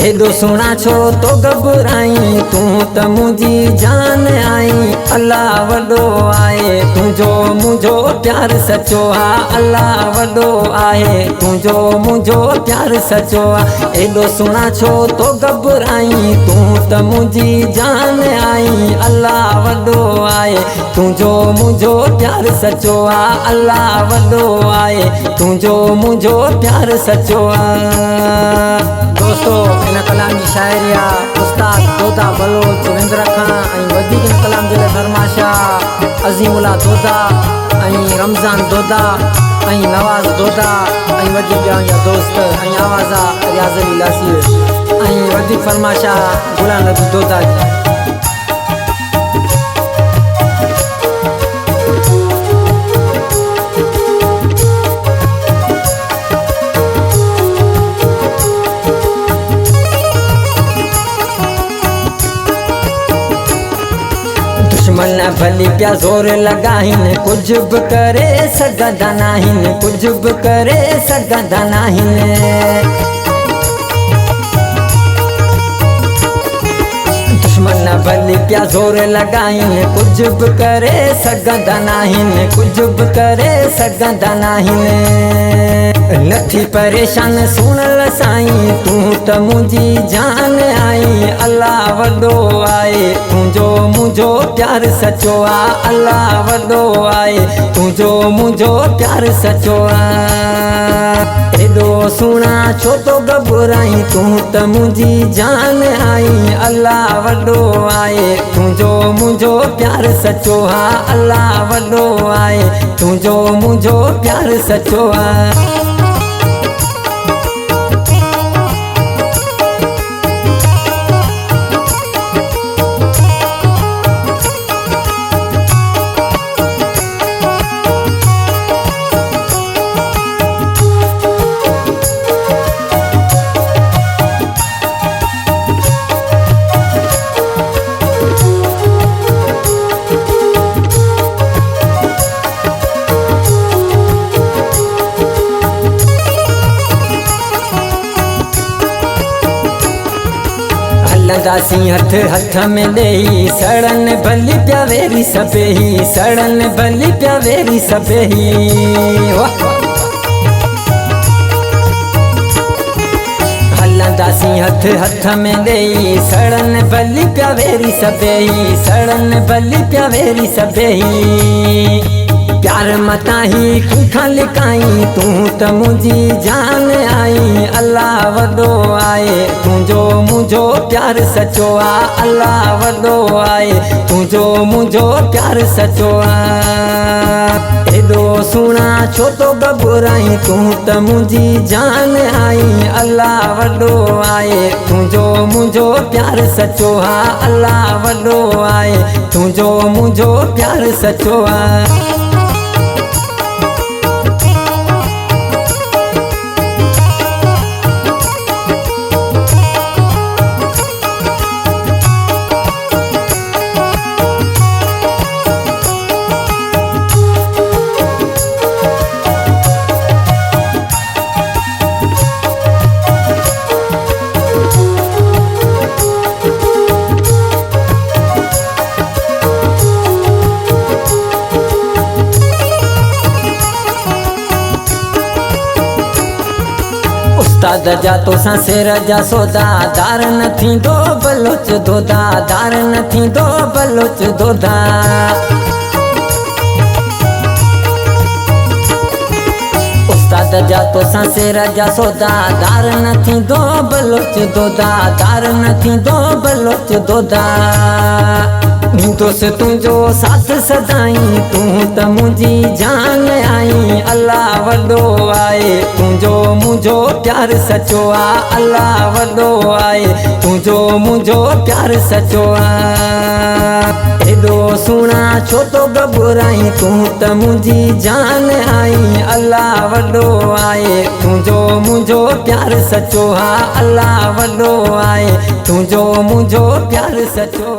एडो सुना छो तो घबराई तू त मुझी जान आई। अल्लाह वडो आए तुझो मुझो प्यार सचो आ। अल्लाह वडो आए तुझो मुझो प्यार सचो आ। एडो सुना छो तो घबराई तू त मुझी जान आई। अल्लाह वडो आए तुझो मुझो प्यार सचो आ। अल्लाह वडो आए तुझो मुझो प्यार सचो आ। दोस्तों इन कलाम की शायरी उस्ताद दोदा बलोच विंद्र खां ऐं वधीक इन कलाम जे लाइ फरमाशा अज़ीमुल्लाह दोदा ऐं रमज़ान दोदा ऐं नवाज़ दोदा ऐं वधीक ॿिया दोस्त ऐं आवाज़ा रियाज़ अली लासी ऐं वधीक फरमाशा गुलाम नबी दोदा जी। दुश्मन भली प्या जोर लगाहिन कुछ भी करे सघंदा नाहिन। कुछ भी करे सघंदा नाहिन। दुश्मन भली प्या जोर लगाहिन कुछ भी करे सघंदा नाहिन। कुछ भी करे सघंदा नाहिन। नथी परेशान सुन साईं तू त मुझी जान आई। अल्लाह वडो आए तुझो मुझो प्यार सचो आ। अल्लाह वडो आए तुझो मुझो प्यार सचो आ। एडो सुना छो तो घबराई तू त मुझी जान आई। अल्लाह वडो आए तुझो मुझो प्यार सचो आ। अल्लाह वडो आए तुझो मुझो प्यार सचो आ। हलंदासीं हथ हथ में ॾेई सड़न भली प्या वेरी सभेई। सड़न भली प्या वेरी सभेई। हलंदासीं हथ हथ में ॾेई सड़न भली प्या वेरी सभेई। सड़न भली प्या वेरी सभेई। प्यार मता ही खूखा लिकाई तू त मुझी जान आई। अल्लाह वडो आए तुझो मुझो प्यार सचो आ। अल्लाह वडो आए तुझो मुझो प्यार सचो आ। एडो सुना छो तो घबराई तू त मुझी जान आई। अल्लाह वडो आए तुझो मुझो प्यार सचो आ। अल्लाह वडो आए तुझो मुझो प्यार सचो आ। उस्ताद जा तो सिर जा सौदा दार न थींदो बलोच दोदा। दार न थींदो बलोच दोदा। उस्ताद जा तो सिर जा सौदा दार न थींदो बलोच दोदा। दार न थींदो बलोच दोदा। दोस्त तुझो साथ सदाई तू त मुझी जान आई। अल्लाह वडो आए तुझो मुझो प्यार सचो आ। अल्लाह वडो आए तुझो मुझो प्यार सचो आ। एडो सुना छो तो घबराई तू त मुझी जान आई। अल्लाह वडो आए तुझो मुझो प्यार सचो आ। अल्लाह वडो आए तुझो मुझो प्यार सचो।